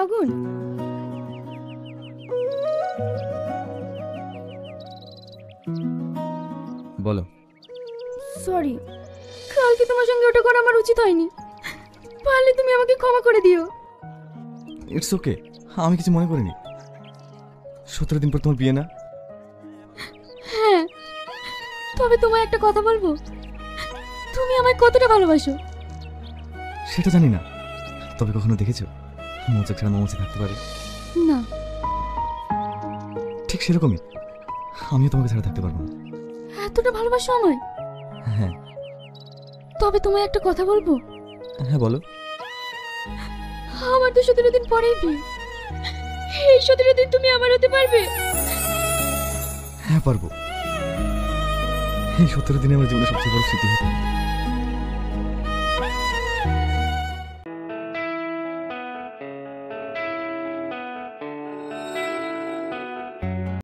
আগুন, বলো। সরি, কালকে তোমার সঙ্গে ওটা করা আমার উচিত হয়নি। পারলে তুমি আমাকে ক্ষমা করে দিও। ইটস ওকে, আমি কিছু মনে করিনি। 17 দিন পর তোমার বিয়ে না? হ্যাঁ, তবে তোমায় একটা কথা বলবো, তুমি আমায় কতটা ভালোবাসো। সেটা জানি না, তবে কখনো দেখেছো মৌচাক ছাড়া মৌমাছি থাকতে পারে? না। ঠিক সেরকমই আমিও তোমাকে ছাড়া থাকতে পারবো না। এতটা ভালোবাসো আমায়? হ্যাঁ। তবে তোমায় একটা কথা বলবো। হ্যাঁ বলো। আমার তো 17 দিন পরেই বিয়ে। এই 17 দিন তুমি আমার হতে পারবে? হ্যাঁ পারবো। এই 17 দিনে আমার জীবনের সবচেয়ে বড় স্মৃতি হতো।